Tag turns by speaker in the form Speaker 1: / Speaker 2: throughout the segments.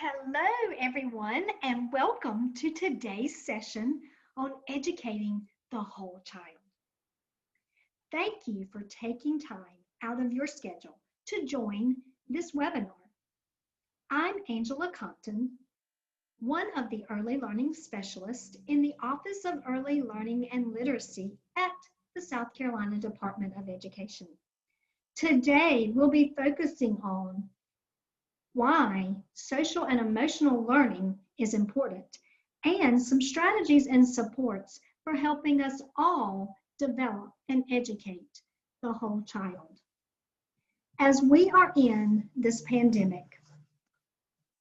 Speaker 1: Hello, everyone, and welcome to today's session on educating the whole child. Thank you for taking time out of your schedule to join this webinar. I'm Angela Compton, one of the Early Learning Specialists in the Office of Early Learning and Literacy at the South Carolina Department of Education. Today, we'll be focusing on why social and emotional learning is important, and some strategies and supports for helping us all develop and educate the whole child. As we are in this pandemic,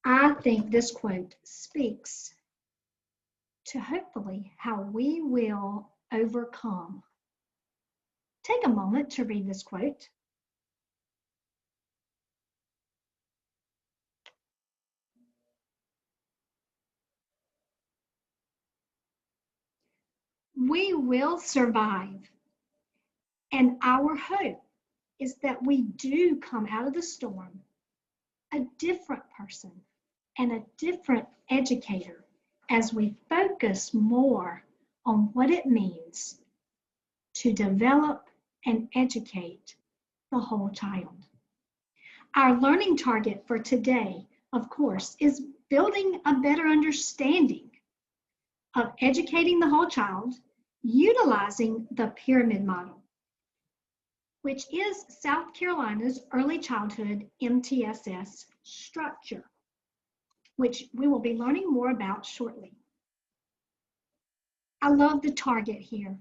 Speaker 1: I think this quote speaks to hopefully how we will overcome. Take a moment to read this quote. We will survive, and our hope is that we do come out of the storm a different person and a different educator as we focus more on what it means to develop and educate the whole child. Our learning target for today, of course, is building a better understanding of educating the whole child utilizing the pyramid model, which is South Carolina's early childhood MTSS structure, which we will be learning more about shortly. I love the target here.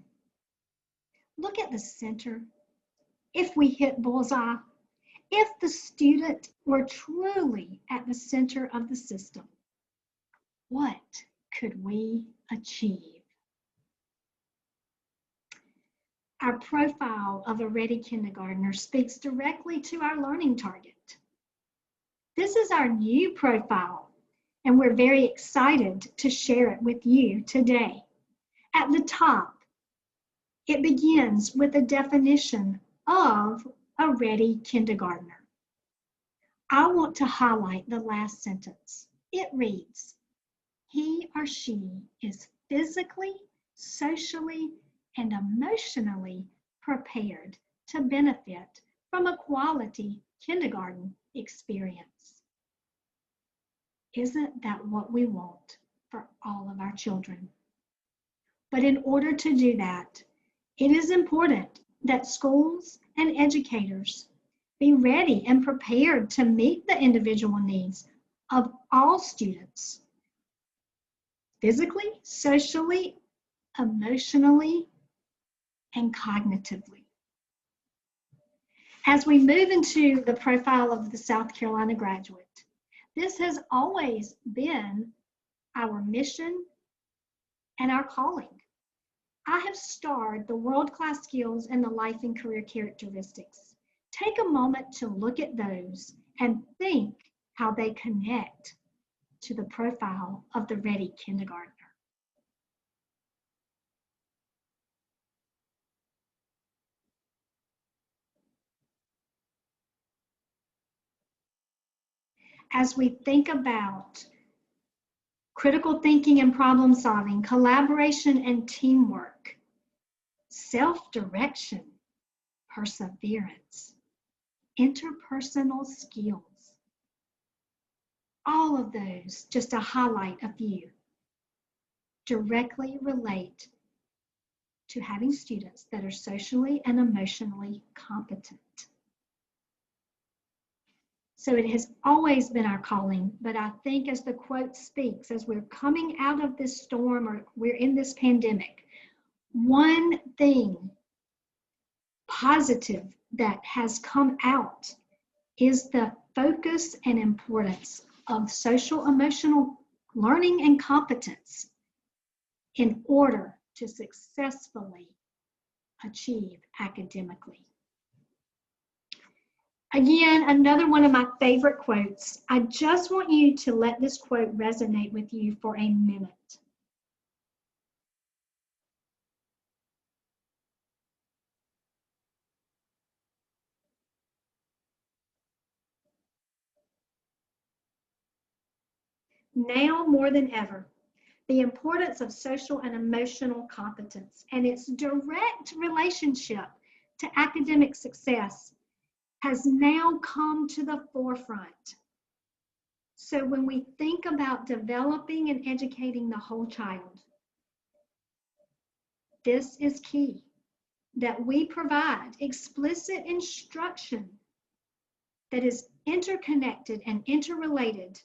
Speaker 1: Look at the center. If we hit bullseye, if the student were truly at the center of the system, what could we achieve? Our profile of a ready kindergartner speaks directly to our learning target. This is our new profile, and we're very excited to share it with you today. At the top, it begins with a definition of a ready kindergartner. I want to highlight the last sentence. It reads, he or she is physically, socially, and emotionally prepared to benefit from a quality kindergarten experience. Isn't that what we want for all of our children? But in order to do that, it is important that schools and educators be ready and prepared to meet the individual needs of all students, physically, socially, emotionally, and cognitively. As we move into the profile of the South Carolina graduate, this has always been our mission and our calling. I have starred the world-class skills and the life and career characteristics. Take a moment to look at those and think how they connect to the profile of the ready kindergartner. As we think about critical thinking and problem solving, collaboration and teamwork, self-direction, perseverance, interpersonal skills, all of those, just to highlight a few, directly relate to having students that are socially and emotionally competent. So it has always been our calling, but I think as the quote speaks, as we're coming out of this storm or we're in this pandemic, one thing positive that has come out is the focus and importance of social emotional learning and competence in order to successfully achieve academically. Again, another one of my favorite quotes. I just want you to let this quote resonate with you for a minute. Now more than ever, the importance of social and emotional competence and its direct relationship to academic success has now come to the forefront. So when we think about developing and educating the whole child, this is key, that we provide explicit instruction that is interconnected and interrelated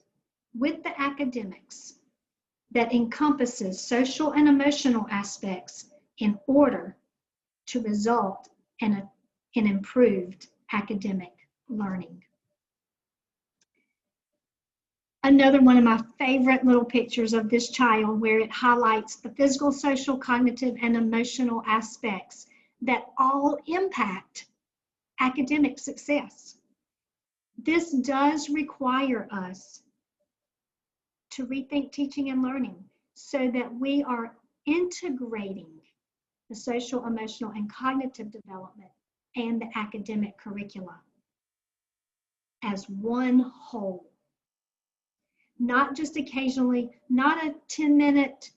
Speaker 1: with the academics, that encompasses social and emotional aspects in order to result in improved academic learning. Another one of my favorite little pictures of this child, where it highlights the physical, social, cognitive, and emotional aspects that all impact academic success. This does require us to rethink teaching and learning so that we are integrating the social, emotional, and cognitive development and the academic curricula as one whole. Not just occasionally, not a 10-minute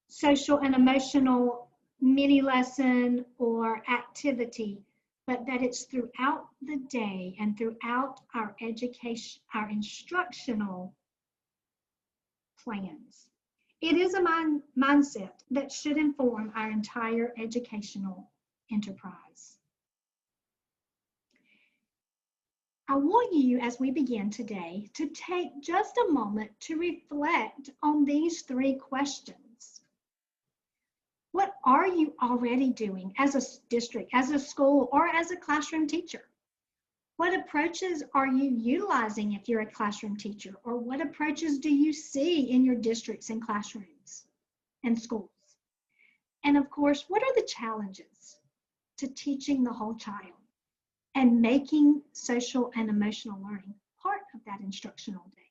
Speaker 1: social and emotional mini lesson or activity, but that it's throughout the day and throughout our education, our instructional plans. It is a mindset that should inform our entire educational enterprise. I want you, as we begin today, to take just a moment to reflect on these three questions. What are you already doing as a district, as a school, or as a classroom teacher? What approaches are you utilizing if you're a classroom teacher? Or what approaches do you see in your districts and classrooms and schools? And of course, what are the challenges to teaching the whole child and making social and emotional learning part of that instructional day?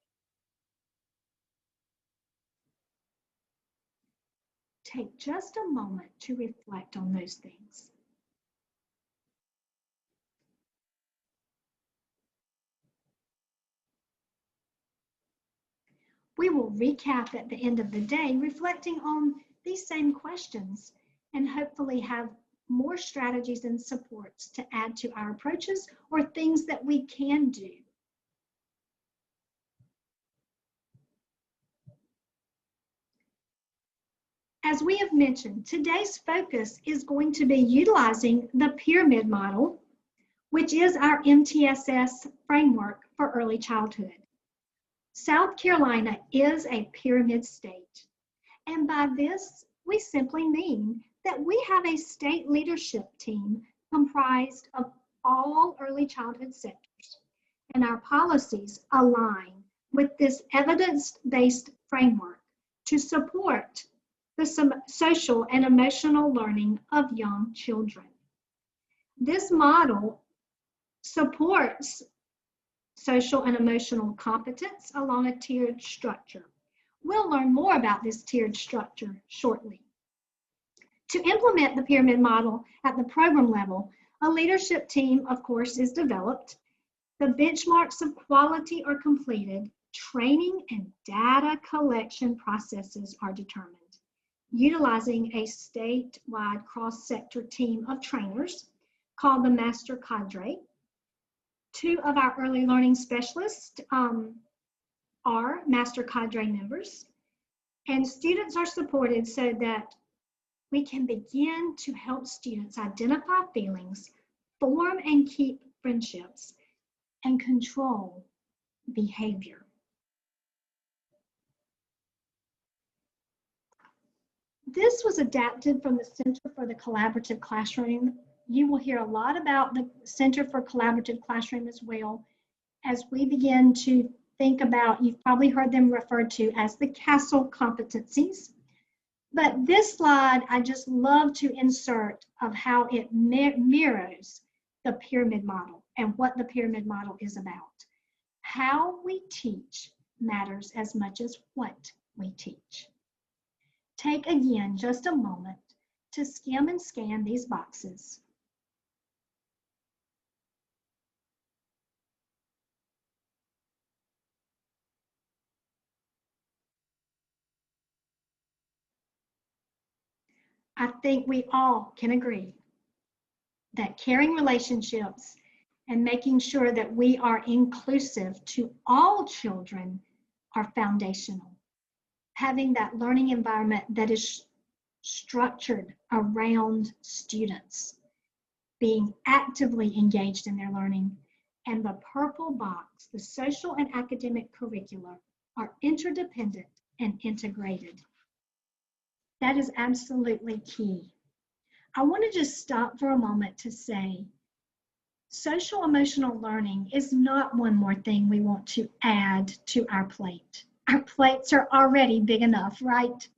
Speaker 1: Take just a moment to reflect on those things. We will recap at the end of the day, reflecting on these same questions, and hopefully have more strategies and supports to add to our approaches or things that we can do. As we have mentioned, today's focus is going to be utilizing the pyramid model, which is our MTSS framework for early childhood. South Carolina is a pyramid state, and by this, we simply mean that we have a state leadership team comprised of all early childhood sectors, and our policies align with this evidence-based framework to support the social and emotional learning of young children. This model supports social and emotional competence along a tiered structure. We'll learn more about this tiered structure shortly. To implement the pyramid model at the program level, a leadership team, of course, is developed. The benchmarks of quality are completed. Training and data collection processes are determined, utilizing a statewide cross-sector team of trainers called the Master Cadre. Two of our early learning specialists are Master Cadre members, and students are supported so that we can begin to help students identify feelings, form and keep friendships, and control behavior. This was adapted from the Center for the Collaborative Classroom. You will hear a lot about the Center for Collaborative Classroom as well as we begin to think about, you've probably heard them referred to as the CASEL competencies. But this slide, I just love to insert of how it mirrors the pyramid model and what the pyramid model is about. How we teach matters as much as what we teach. Take again just a moment to skim and scan these boxes. I think we all can agree that caring relationships and making sure that we are inclusive to all children are foundational. Having that learning environment that is structured around students being actively engaged in their learning, and the purple box, the social and academic curricula, are interdependent and integrated. That is absolutely key. I want to just stop for a moment to say, social emotional learning is not one more thing we want to add to our plate. Our plates are already big enough, right?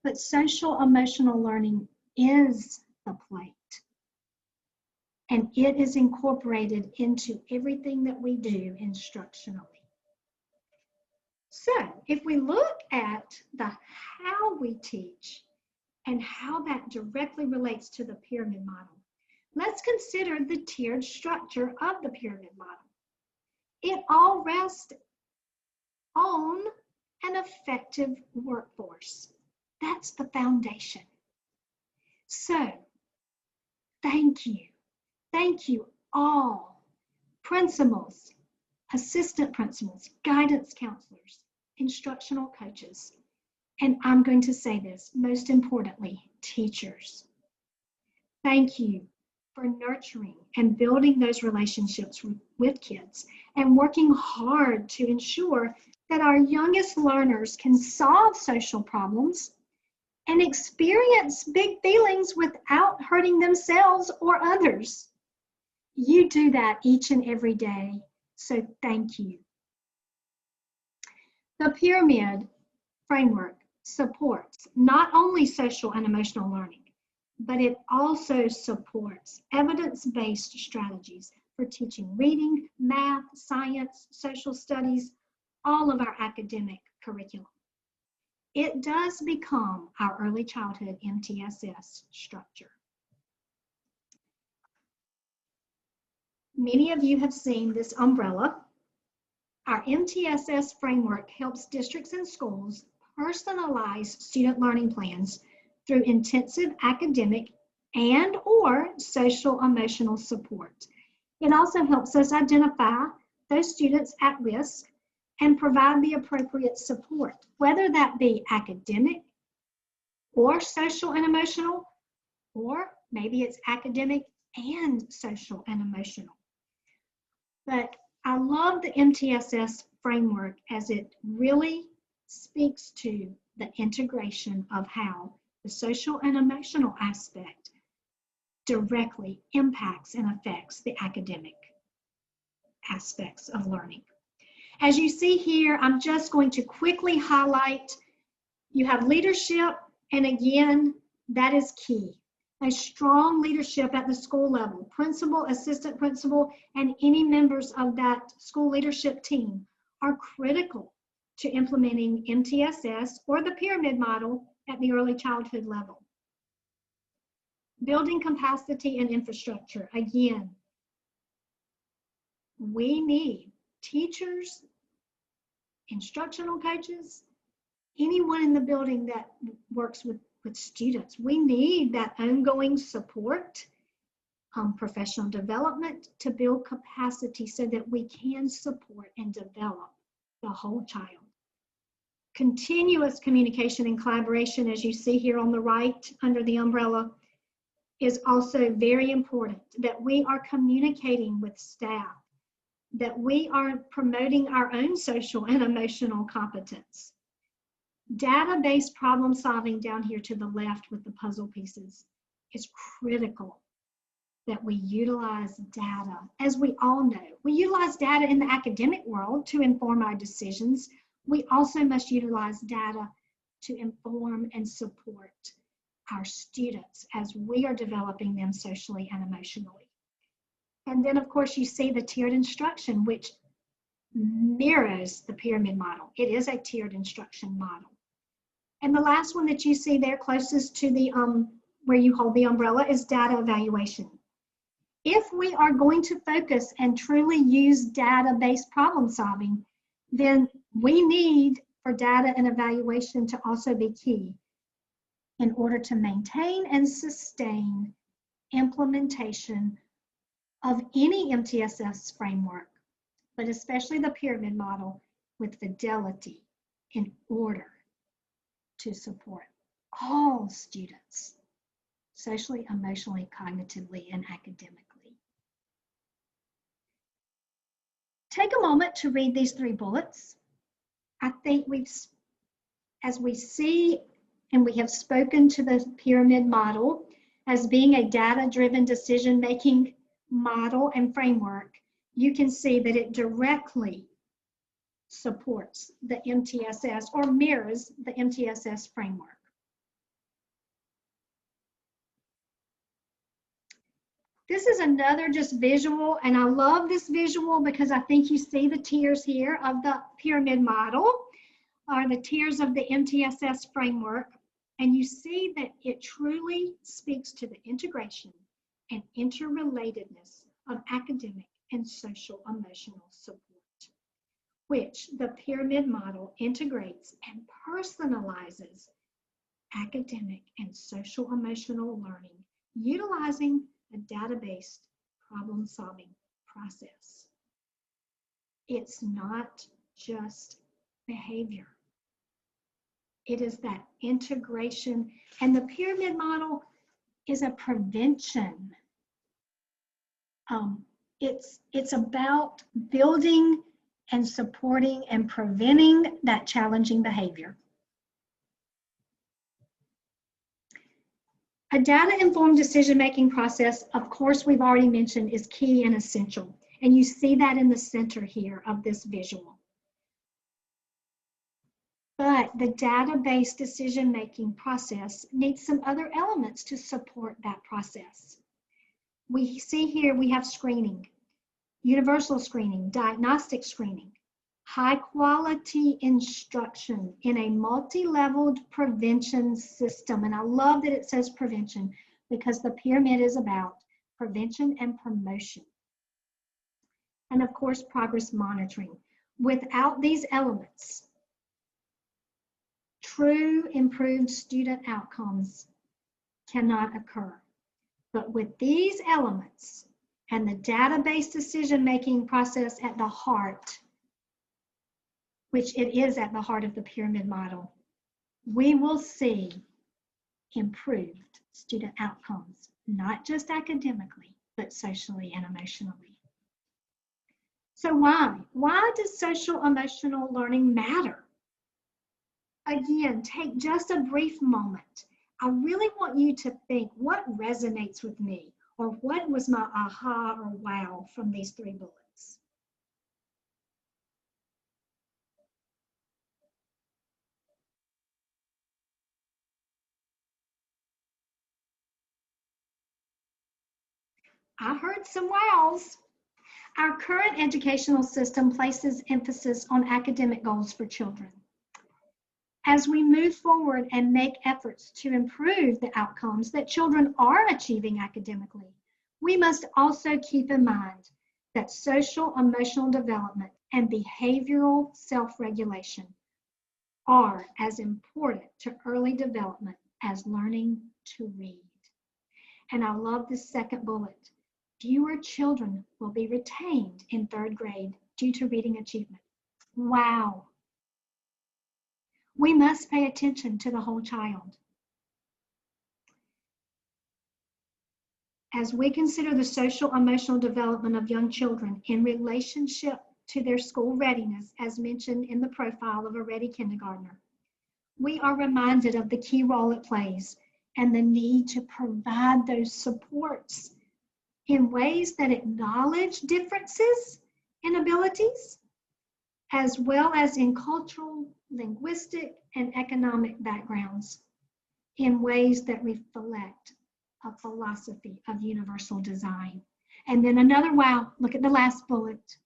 Speaker 1: But social emotional learning is the plate. And it is incorporated into everything that we do instructionally. So if we look at the how we teach and how that directly relates to the pyramid model, let's consider the tiered structure of the pyramid model. It all rests on an effective workforce. That's the foundation. So, thank you. Thank you all, principals, assistant principals, guidance counselors, instructional coaches, and I'm going to say this, most importantly, teachers. Thank you for nurturing and building those relationships with kids and working hard to ensure that our youngest learners can solve social problems and experience big feelings without hurting themselves or others. You do that each and every day, so thank you. The pyramid framework supports not only social and emotional learning, but it also supports evidence-based strategies for teaching reading, math, science, social studies, all of our academic curriculum. It does become our early childhood MTSS structure. Many of you have seen this umbrella. Our MTSS framework helps districts and schools personalize student learning plans through intensive academic and/or social emotional support. It also helps us identify those students at risk and provide the appropriate support, whether that be academic or social and emotional, or maybe it's academic and social and emotional. But I love the MTSS framework as it really speaks to the integration of how the social and emotional aspect directly impacts and affects the academic aspects of learning. As you see here, I'm just going to quickly highlight, you have leadership, and again, that is key. A strong leadership at the school level, principal, assistant principal, and any members of that school leadership team are critical to implementing MTSS or the pyramid model at the early childhood level. Building capacity and infrastructure. Again, we need teachers, instructional coaches, anyone in the building that works with students. We need that ongoing support, professional development to build capacity so that we can support and develop the whole child. Continuous communication and collaboration, as you see here on the right under the umbrella, is also very important, that we are communicating with staff, that we are promoting our own social and emotional competence. Data-based problem solving down here to the left with the puzzle pieces is critical, that we utilize data. As we all know, we utilize data in the academic world to inform our decisions. We also must utilize data to inform and support our students as we are developing them socially and emotionally. And then, of course, you see the tiered instruction, which mirrors the pyramid model. It is a tiered instruction model. And the last one that you see there closest to the where you hold the umbrella is data evaluation. If we are going to focus and truly use data-based problem solving, then we need for data and evaluation to also be key. in order to maintain and sustain implementation of any MTSS framework, but especially the pyramid model, with fidelity in order to support all students, socially, emotionally, cognitively, and academically. Take a moment to read these 3 bullets. I think as we see and we have spoken to the pyramid model as being a data-driven decision-making model and framework, you can see that it directly supports the MTSS or mirrors the MTSS framework. This is another just visual, and I love this visual because I think you see the tiers here of the pyramid model, or the tiers of the MTSS framework, and you see that it truly speaks to the integration and interrelatedness of academic and social emotional support, which the pyramid model integrates and personalizes academic and social emotional learning, utilizing a data-based problem-solving process. It's not just behavior. It is that integration, and the pyramid model is a prevention. It's about building and supporting and preventing that challenging behavior. A data-informed decision-making process, of course, we've already mentioned, is key and essential. And you see that in the center here of this visual. But the data-based decision-making process needs some other elements to support that process. We see here we have screening, universal screening, diagnostic screening, high-quality instruction in a multi-leveled prevention system. And I love that it says prevention, because the pyramid is about prevention and promotion. And of course, progress monitoring. Without these elements, true improved student outcomes cannot occur. But with these elements and the data-based decision-making process at the heart, which it is at the heart of the pyramid model, we will see improved student outcomes, not just academically, but socially and emotionally. So why? Why does social emotional learning matter? Again, take just a brief moment. I really want you to think, what resonates with me, or what was my aha or wow from these 3 bullets? I heard some wows. Our current educational system places emphasis on academic goals for children. As we move forward and make efforts to improve the outcomes that children are achieving academically, we must also keep in mind that social emotional development and behavioral self-regulation are as important to early development as learning to read. And I love this second bullet. Fewer children will be retained in 3rd grade due to reading achievement. Wow. We must pay attention to the whole child. As we consider the social emotional development of young children in relationship to their school readiness, as mentioned in the profile of a ready kindergartner, we are reminded of the key role it plays and the need to provide those supports in ways that acknowledge differences in abilities, as well as in cultural, linguistic, and economic backgrounds, in ways that reflect a philosophy of universal design. And then another wow, look at the last bullet.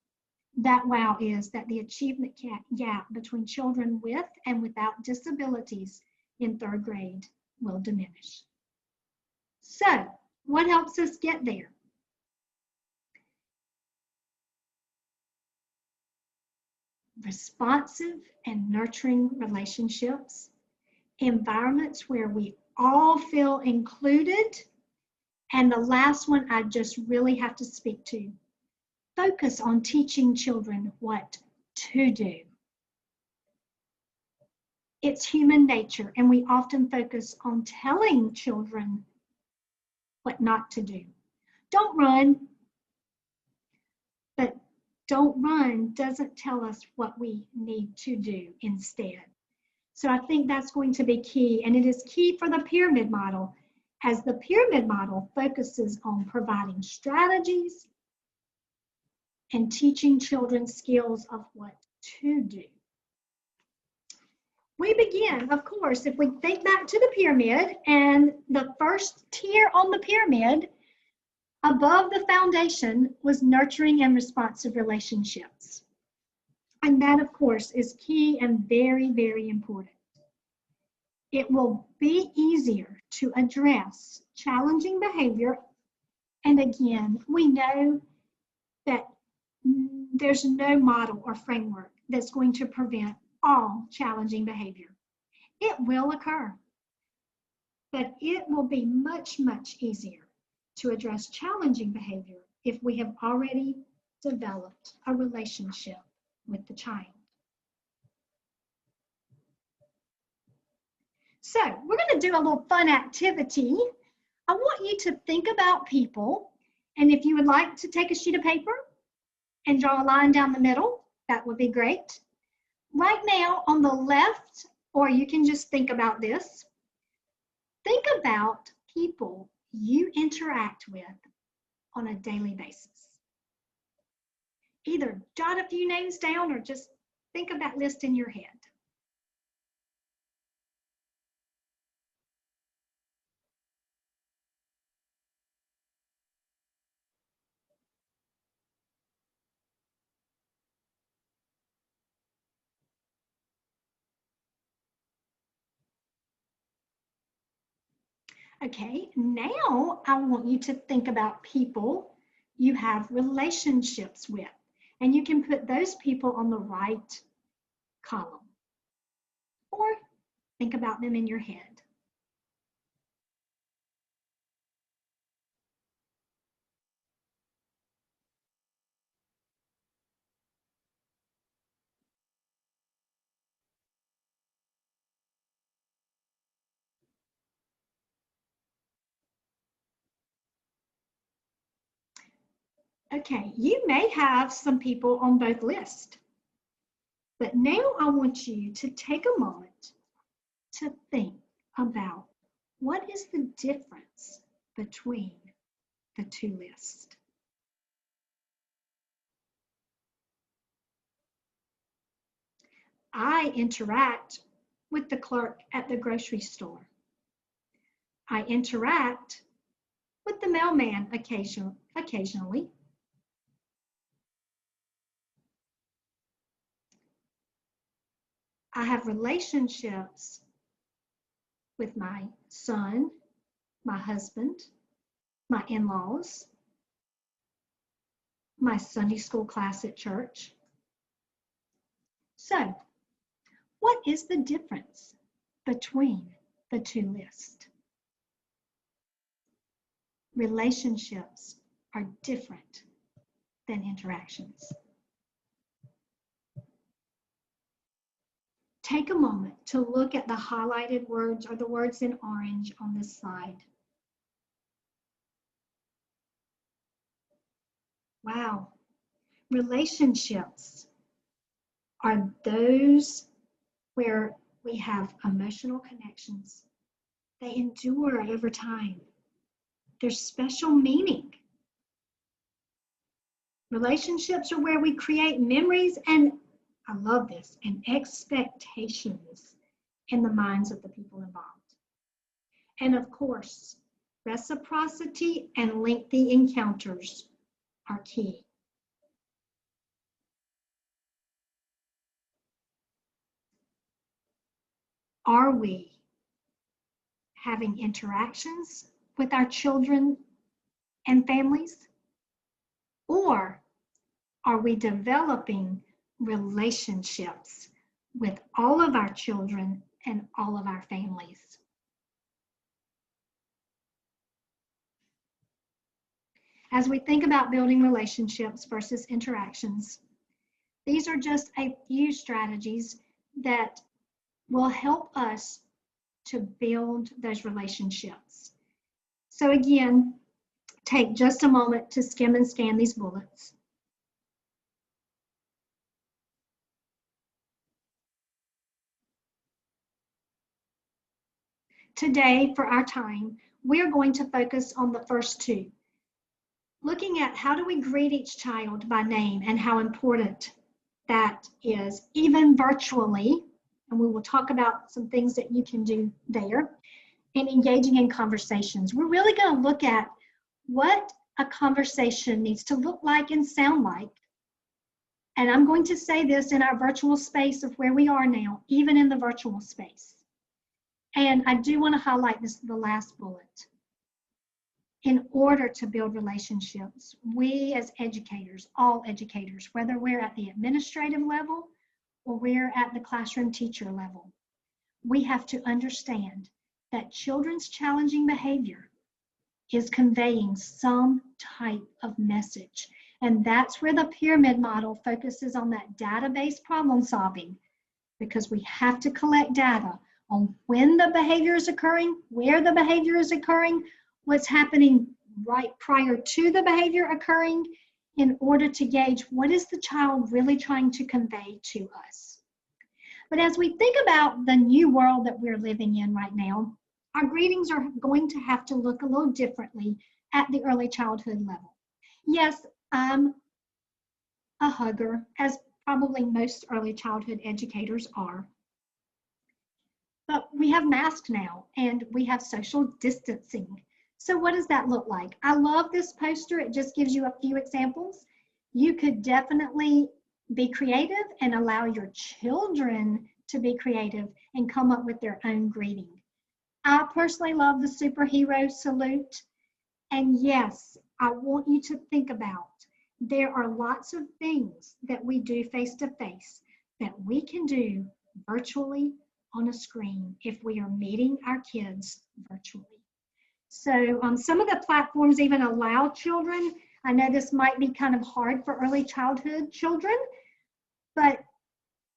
Speaker 1: That wow is that the achievement gap between children with and without disabilities in 3rd grade will diminish. So, what helps us get there? Responsive and nurturing relationships, environments where we all feel included. And the last one I just really have to speak to. Focus on teaching children what to do. It's human nature, and we often focus on telling children what not to do. Don't run, but don't run doesn't tell us what we need to do instead. So I think that's going to be key, and it is key for the pyramid model, as the pyramid model focuses on providing strategies and teaching children skills of what to do. We begin, of course, if we think back to the pyramid, and the first tier on the pyramid above the foundation was nurturing and responsive relationships. And that, of course, is key and very, very important. It will be easier to address challenging behavior. And again, we know that there's no model or framework that's going to prevent all challenging behavior. It will occur, but it will be much, much easier to address challenging behavior if we have already developed a relationship with the child. So we're going to do a little fun activity. I want you to think about people, and if you would like to take a sheet of paper and draw a line down the middle, that would be great. Right now on the left, or you can just think about this, think about people you interact with on a daily basis. Either jot a few names down or just think of that list in your head. Okay, now I want you to think about people you have relationships with, and you can put those people on the right column, or think about them in your head. Okay, you may have some people on both lists, but now I want you to take a moment to think about what is the difference between the two lists. I interact with the clerk at the grocery store. I interact with the mailman occasionally. I have relationships with my son, my husband, my in-laws, my Sunday school class at church. So, what is the difference between the two lists? Relationships are different than interactions. Take a moment to look at the highlighted words or the words in orange on this slide. Wow, relationships are those where we have emotional connections. They endure over time. There's special meaning. Relationships are where we create memories and, I love this, and expectations in the minds of the people involved. And of course, reciprocity and lengthy encounters are key. Are we having interactions with our children and families? Or are we developing relationships with all of our children and all of our families? as we think about building relationships versus interactions, these are just a few strategies that will help us to build those relationships. So again, take just a moment to skim and scan these bullets. Today, for our time, we're going to focus on the first two, looking at how do we greet each child by name and how important that is, even virtually. And we will talk about some things that you can do there, and engaging in conversations. We're really going to look at what a conversation needs to look like and sound like. And I'm going to say this in our virtual space of where we are now, even in the virtual space. And I do want to highlight this, the last bullet. In order to build relationships, we as educators, all educators, whether we're at the administrative level or we're at the classroom teacher level, we have to understand that children's challenging behavior is conveying some type of message. And that's where the pyramid model focuses on that database problem solving, because we have to collect data on when the behavior is occurring, where the behavior is occurring, what's happening right prior to the behavior occurring, in order to gauge what is the child really trying to convey to us. But as we think about the new world that we're living in right now, our greetings are going to have to look a little differently at the early childhood level. Yes, I'm a hugger, as probably most early childhood educators are. But we have masks now and we have social distancing. So what does that look like? I love this poster. It just gives you a few examples. You could definitely be creative and allow your children to be creative and come up with their own greeting. I personally love the superhero salute. And yes, I want you to think about, there are lots of things that we do face to face that we can do virtually on a screen if we are meeting our kids virtually. So some of the platforms even allow children. I know this might be kind of hard for early childhood children, but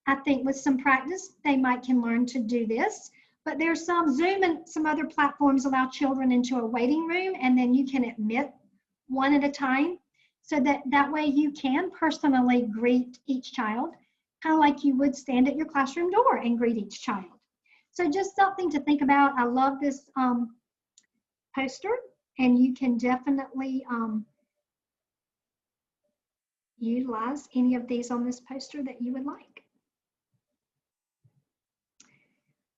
Speaker 1: I think with some practice, they might can learn to do this. But there's some Zoom and some other platforms allow children into a waiting room, and then you can admit one at a time. So that way you can personally greet each child, kind of like you would stand at your classroom door and greet each child. So just something to think about. I love this poster, and you can definitely utilize any of these on this poster that you would like.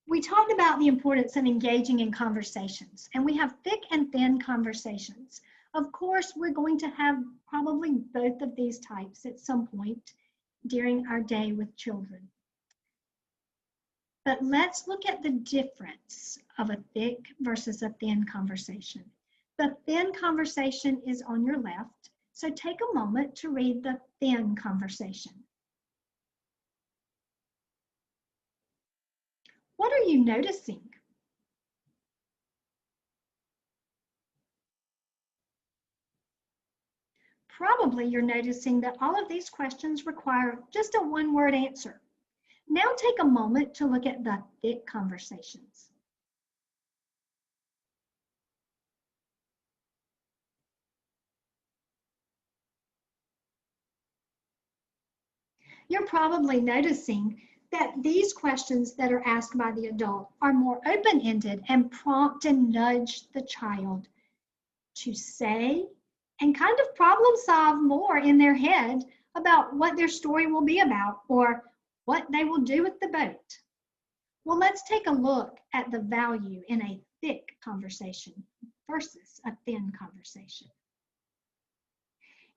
Speaker 1: We talked about the importance of engaging in conversations, and we have thick and thin conversations. Of course, we're going to have probably both of these types at some point during our day with children. But let's look at the difference of a thick versus a thin conversation. The thin conversation is on your left, so take a moment to read the thin conversation. What are you noticing? Probably you're noticing that all of these questions require just a one-word answer. Now take a moment to look at the thick conversations. You're probably noticing that these questions that are asked by the adult are more open-ended and prompt and nudge the child to say and kind of problem solve more in their head about what their story will be about or what they will do with the boat. Well, let's take a look at the value in a thick conversation versus a thin conversation.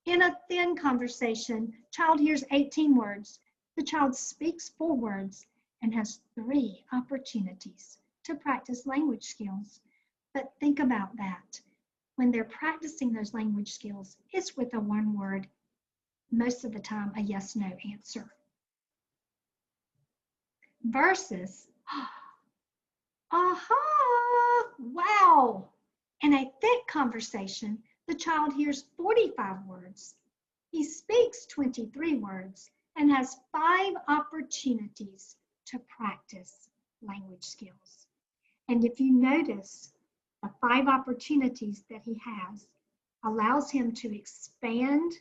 Speaker 1: In a thin conversation, child hears 18 words. The child speaks 4 words and has 3 opportunities to practice language skills. But think about that. When they're practicing those language skills, it's with a one word, most of the time a yes/no answer. Versus, aha, wow. In a thick conversation, The child hears 45 words. He speaks 23 words and has 5 opportunities to practice language skills. And if you notice, the 5 opportunities that he has allows him to expand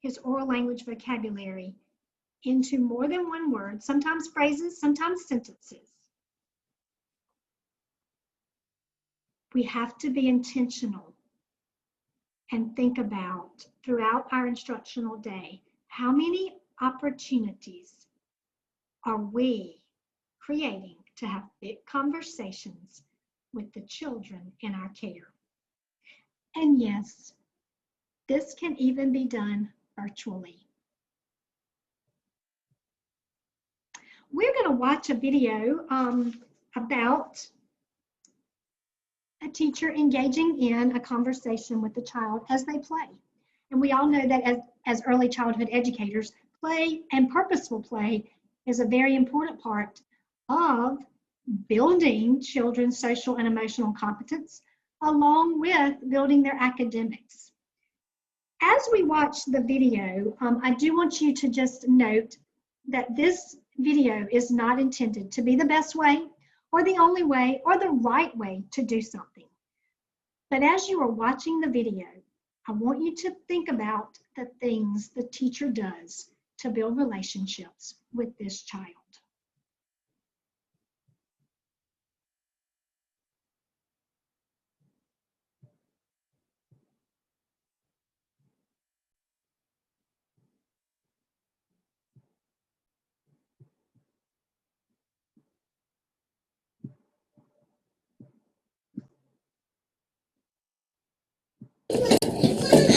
Speaker 1: his oral language vocabulary into more than one word, sometimes phrases, sometimes sentences. We have to be intentional and think about throughout our instructional day, how many opportunities are we creating to have big conversations with the children in our care? And yes, this can even be done virtually. We're going to watch a video about a teacher engaging in a conversation with the child as they play. And we all know that as early childhood educators, play and purposeful play is a very important part of building children's social and emotional competence, along with building their academics. As we watch the video, I do want you to just note that this video is not intended to be the best way or the only way or the right way to do something. But as you are watching the video, I want you to think about the things the teacher does to build relationships with this child.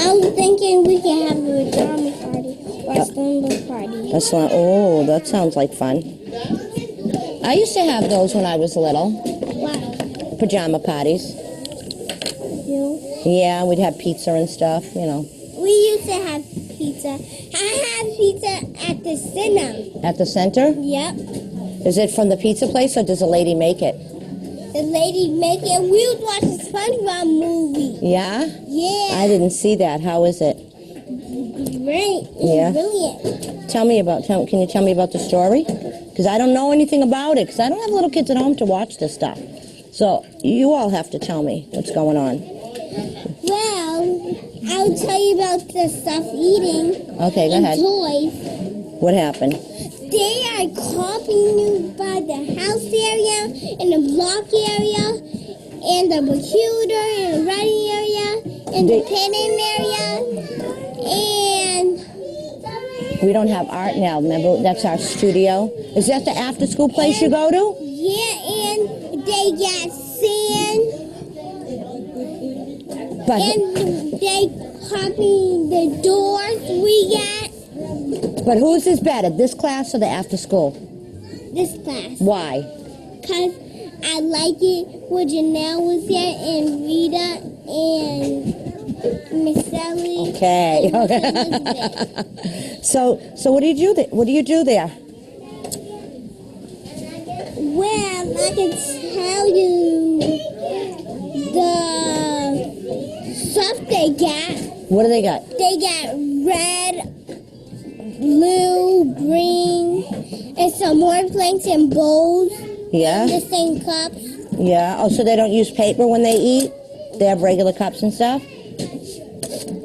Speaker 2: I'm thinking we can have a pajama party or a slumber party.
Speaker 3: Oh, that sounds like fun. I used to have those when I was little.
Speaker 2: Wow.
Speaker 3: Pajama parties.
Speaker 2: You?
Speaker 3: Yeah, we'd have pizza and stuff, you know.
Speaker 2: We used to have pizza. I had pizza at the center.
Speaker 3: At the center?
Speaker 2: Yep.
Speaker 3: Is it from the pizza place or does a lady make it?
Speaker 2: The lady make it. We was watching SpongeBob movie.
Speaker 3: Yeah?
Speaker 2: Yeah.
Speaker 3: I didn't see that. How is it?
Speaker 2: Great.
Speaker 3: Yeah.
Speaker 2: Brilliant.
Speaker 3: Can you tell me about the story? Because I don't know anything about it, because I don't have little kids at home to watch this stuff. So you all have to tell me what's going on.
Speaker 2: Well, I'll tell you about the stuff eating.
Speaker 3: Okay, go ahead.
Speaker 2: Toys.
Speaker 3: What happened?
Speaker 2: They are copying you by the house area and the block area and the computer and the writing area and the penning area and
Speaker 3: We don't have art now, remember? That's our studio. Is that the after-school place you go to?
Speaker 2: yeah, and they got sand
Speaker 3: But
Speaker 2: and they copy the doors we got.
Speaker 3: But whose is better, this class or the after-school?
Speaker 2: This class.
Speaker 3: Why?
Speaker 2: Because I like it when Janelle was there and Rita and Miss Sally.
Speaker 3: Okay.
Speaker 2: And Miss Elizabeth.
Speaker 3: So what do you do there? What do you do there?
Speaker 2: Well, I can tell you the stuff they got.
Speaker 3: What do they got?
Speaker 2: They got red, blue, green, and some more planks and bowls.
Speaker 3: Yeah?
Speaker 2: The same cups.
Speaker 3: Yeah. Oh, so they don't use paper when they eat? They have regular cups and stuff?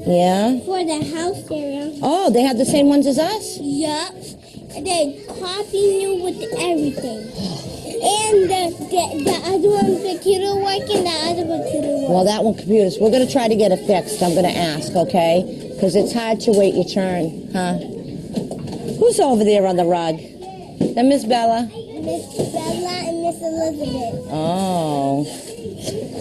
Speaker 3: Yeah.
Speaker 2: For the house area.
Speaker 3: Oh, they have the same ones as us?
Speaker 2: Yup. They copy you with everything. And the other one's computer working, the other computer working.
Speaker 3: Well, that one computers. We're going to try to get it fixed. I'm going to ask, okay? Because it's hard to wait your turn, huh? Who's over there on the rug? That Miss Bella?
Speaker 2: Miss Bella and Miss Elizabeth.
Speaker 3: Oh.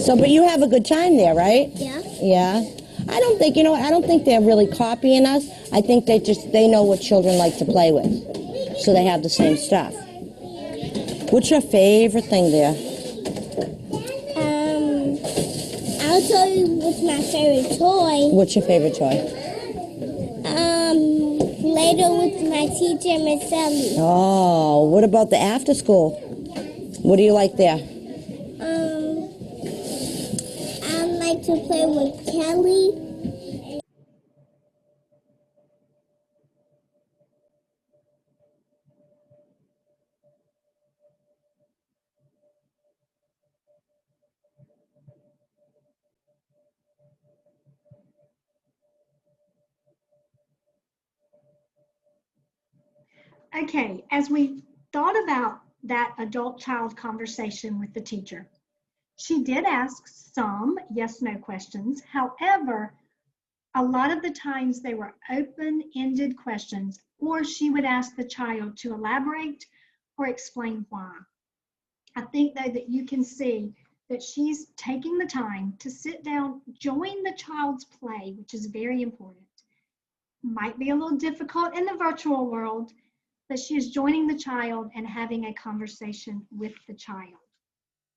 Speaker 3: So, but you have a good time there, right?
Speaker 2: Yeah.
Speaker 3: Yeah. I don't think, I don't think they're really copying us. I think they know what children like to play with. So they have the same stuff. What's your favorite thing there?
Speaker 2: I'll tell you what's my favorite toy.
Speaker 3: What's your favorite toy?
Speaker 2: Play-Doh with my teacher, Miss Sally.
Speaker 3: Oh, what about the after school? What do you like there?
Speaker 2: I like to play with Kelly.
Speaker 1: Okay, as we thought about that adult-child conversation with the teacher, she did ask some yes/no questions. However, a lot of the times they were open-ended questions, or she would ask the child to elaborate or explain why. I think though that you can see that she's taking the time to sit down, join the child's play, which is very important. Might be a little difficult in the virtual world, but she is joining the child and having a conversation with the child,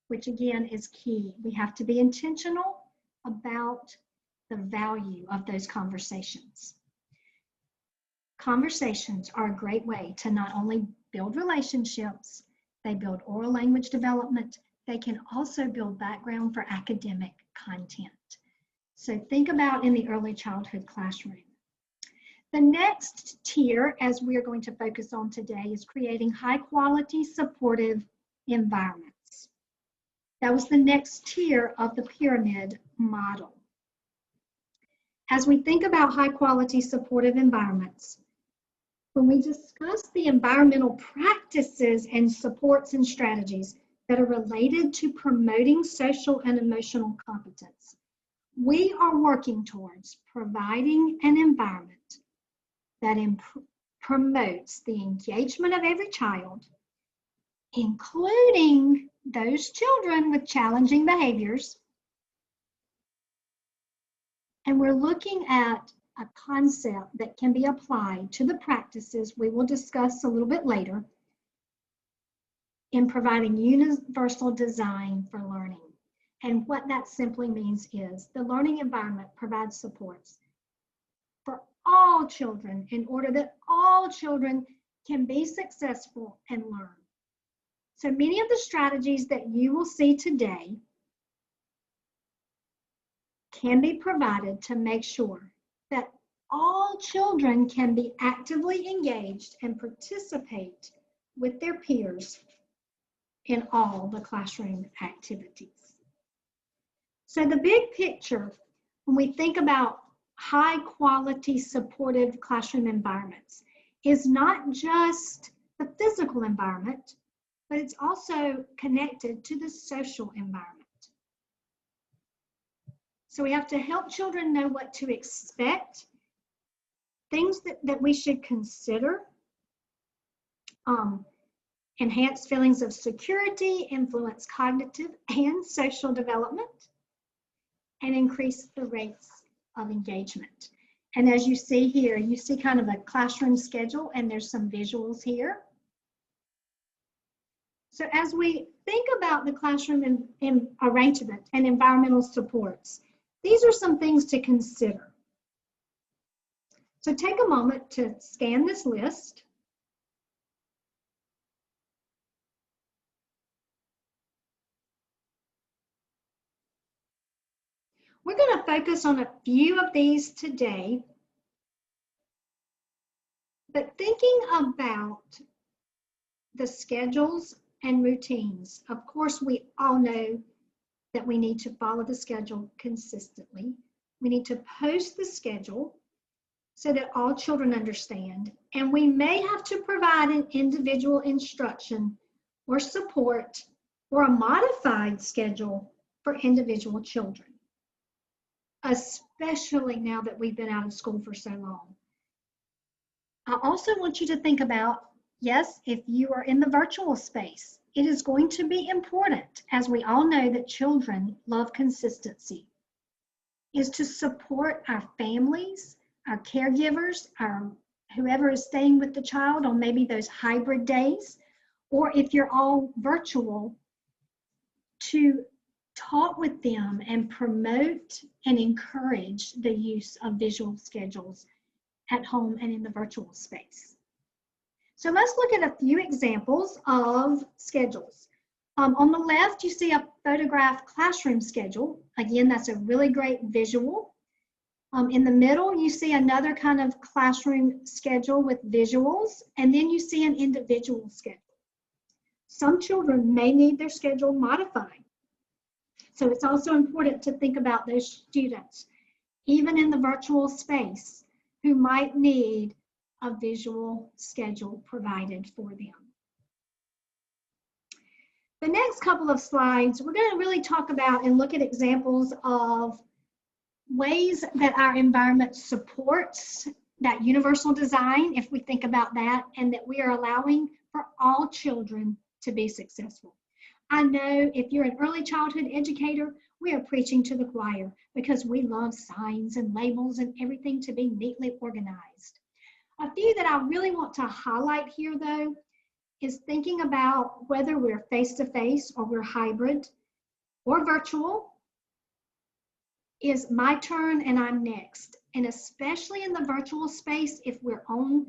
Speaker 1: which again is key. We have to be intentional about the value of those conversations. Conversations are a great way to not only build relationships, they build oral language development, they can also build background for academic content. So think about in the early childhood classroom. The next tier, as we are going to focus on today, is creating high quality supportive environments. That was the next tier of the pyramid model. As we think about high quality supportive environments, when we discuss the environmental practices and supports and strategies that are related to promoting social and emotional competence, we are working towards providing an environment that promotes the engagement of every child, including those children with challenging behaviors. And we're looking at a concept that can be applied to the practices we will discuss a little bit later in providing universal design for learning. And what that simply means is the learning environment provides supports for all children in order that all children can be successful and learn. So many of the strategies that you will see today can be provided to make sure that all children can be actively engaged and participate with their peers in all the classroom activities. So the big picture, when we think about high quality supportive classroom environments, is not just the physical environment, but it's also connected to the social environment. So we have to help children know what to expect, things that we should consider, enhance feelings of security, influence cognitive and social development, and increase the rates of engagement. And as you see here, you see kind of a classroom schedule, and there's some visuals here. So as we think about the classroom in arrangement and environmental supports, these are some things to consider. So take a moment to scan this list. We're going to focus on a few of these today, but thinking about the schedules and routines. Of course, we all know that we need to follow the schedule consistently. We need to post the schedule so that all children understand, and we may have to provide an individual instruction or support or a modified schedule for individual children, especially now that we've been out of school for so long. I also want you to think about, yes, if you are in the virtual space, it is going to be important, as we all know that children love consistency, is to support our families, our caregivers, whoever is staying with the child on maybe those hybrid days, or if you're all virtual, to talk with them and promote and encourage the use of visual schedules at home and in the virtual space. So let's look at a few examples of schedules. On the left, you see a photographed classroom schedule. Again, that's a really great visual. In the middle, you see another kind of classroom schedule with visuals, and then you see an individual schedule. Some children may need their schedule modified. So it's also important to think about those students, even in the virtual space, who might need a visual schedule provided for them. The next couple of slides, we're going to really talk about and look at examples of ways that our environment supports that universal design, if we think about that, and that we are allowing for all children to be successful. I know if you're an early childhood educator, we are preaching to the choir because we love signs and labels and everything to be neatly organized. A few that I really want to highlight here, though, is thinking about whether we're face-to-face or we're hybrid or virtual, is my turn and I'm next. And especially in the virtual space, if we're on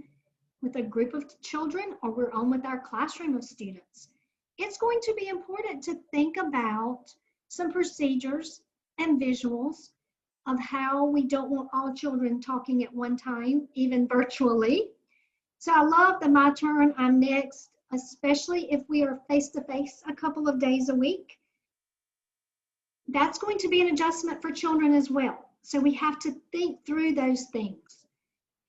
Speaker 1: with a group of children or we're on with our classroom of students, it's going to be important to think about some procedures and visuals of how we don't want all children talking at one time, even virtually. So I love the my turn, I'm next, especially if we are face-to-face a couple of days a week. That's going to be an adjustment for children as well. So we have to think through those things.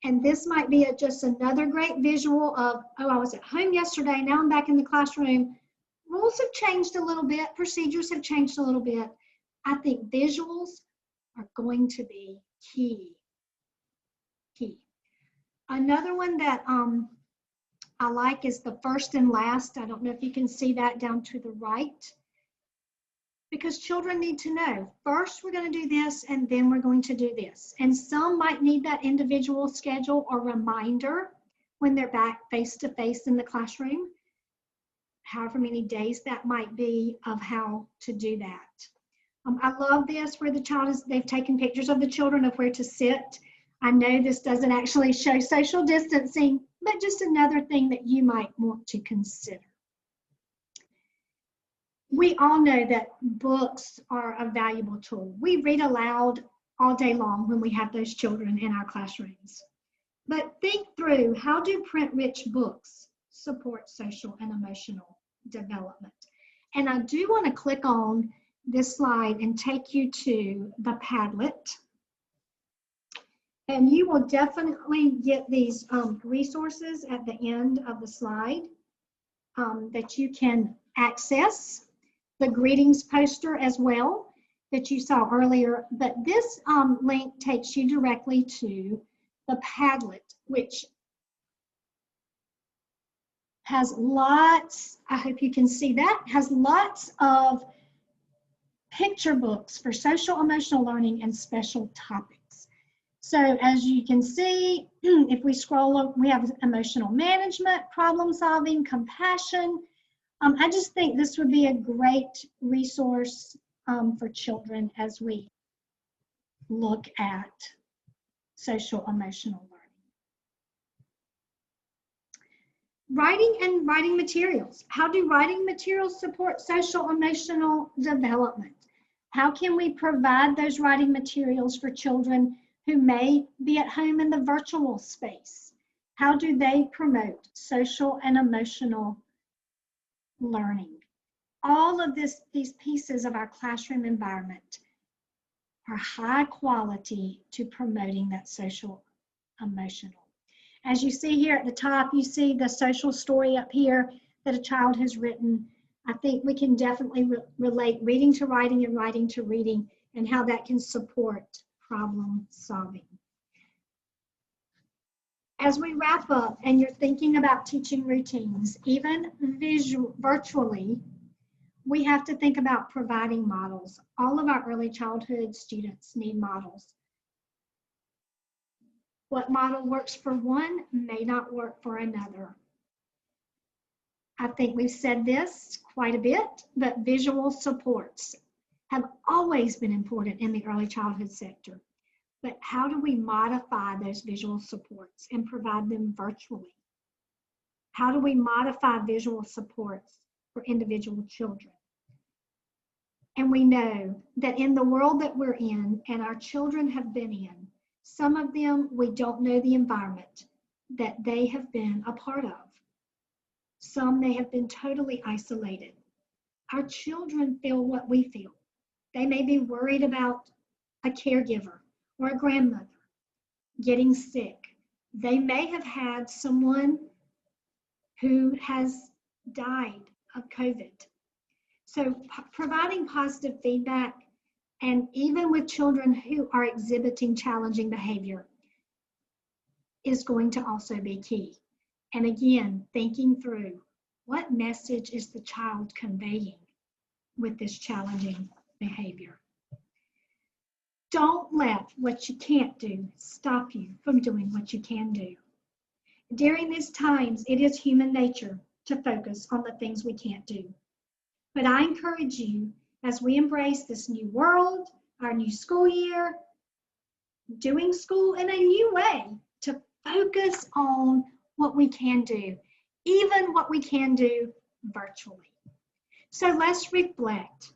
Speaker 1: And this might be just another great visual of, oh, I was at home yesterday, now I'm back in the classroom. Rules have changed a little bit, procedures have changed a little bit. I think visuals are going to be key. Another one that I like is the first and last. I don't know if you can see that down to the right, because children need to know, first we're going to do this and then we're going to do this. And some might need that individual schedule or reminder when they're back face-to-face in the classroom, however many days that might be, of how to do that. I love this where the child is, they've taken pictures of the children of where to sit. I know this doesn't actually show social distancing, but just another thing that you might want to consider. We all know that books are a valuable tool. We read aloud all day long when we have those children in our classrooms. But think through, how do print-rich books support social and emotional development? And I do want to click on this slide and take you to the Padlet. And you will definitely get these resources at the end of the slide that you can access. The greetings poster as well that you saw earlier. But this link takes you directly to the Padlet, which has lots, I hope you can see that, has lots of picture books for social emotional learning and special topics. So as you can see, if we scroll up, we have emotional management, problem solving, compassion. I just think this would be a great resource for children as we look at social emotional learning. Writing and writing materials. How do writing materials support social emotional development? How can we provide those writing materials for children who may be at home in the virtual space? How do they promote social and emotional learning? All of these pieces of our classroom environment are high quality to promoting that social emotional. As you see here at the top, you see the social story up here that a child has written. I think we can definitely relate reading to writing and writing to reading, and how that can support problem solving. As we wrap up and you're thinking about teaching routines, even virtually, we have to think about providing models. All of our early childhood students need models. What model works for one may not work for another. I think we've said this quite a bit, but visual supports have always been important in the early childhood sector. But how do we modify those visual supports and provide them virtually? How do we modify visual supports for individual children. And we know that in the world that we're in and our children have been in, some of them, we don't know the environment that they have been a part of. Some may have been totally isolated. Our children feel what we feel. They may be worried about a caregiver or a grandmother getting sick. They may have had someone who has died of COVID. So providing positive feedback, and even with children who are exhibiting challenging behavior, is going to also be key. And again, thinking through what message is the child conveying with this challenging behavior. Don't let what you can't do stop you from doing what you can do. During these times, it is human nature to focus on the things we can't do. But I encourage you, as we embrace this new world, our new school year, doing school in a new way, to focus on what we can do, even what we can do virtually. So let's reflect.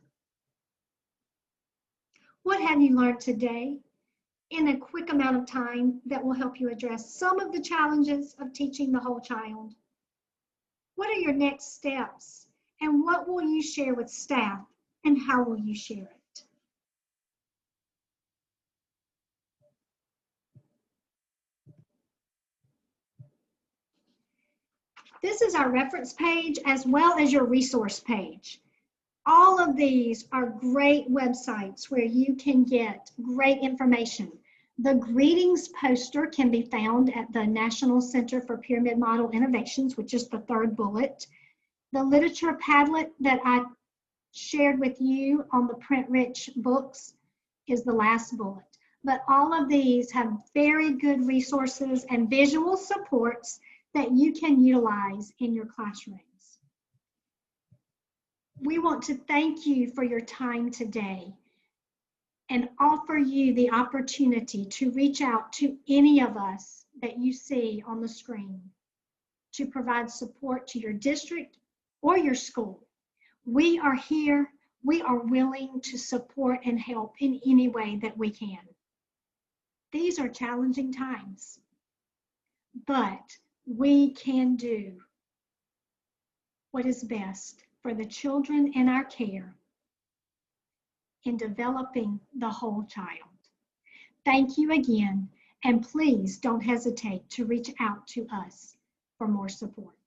Speaker 1: What have you learned today in a quick amount of time that will help you address some of the challenges of teaching the whole child? What are your next steps? And what will you share with staff, and how will you share it? This is our reference page as well as your resource page. All of these are great websites where you can get great information. The greetings poster can be found at the National Center for Pyramid Model Innovations, which is the third bullet. The literature Padlet that I shared with you on the print-rich books is the last bullet. But all of these have very good resources and visual supports that you can utilize in your classrooms. We want to thank you for your time today and offer you the opportunity to reach out to any of us that you see on the screen to provide support to your district or your school. We are here. We are willing to support and help in any way that we can. These are challenging times, but we can do what is best for the children in our care in developing the whole child. Thank you again, and please don't hesitate to reach out to us for more support.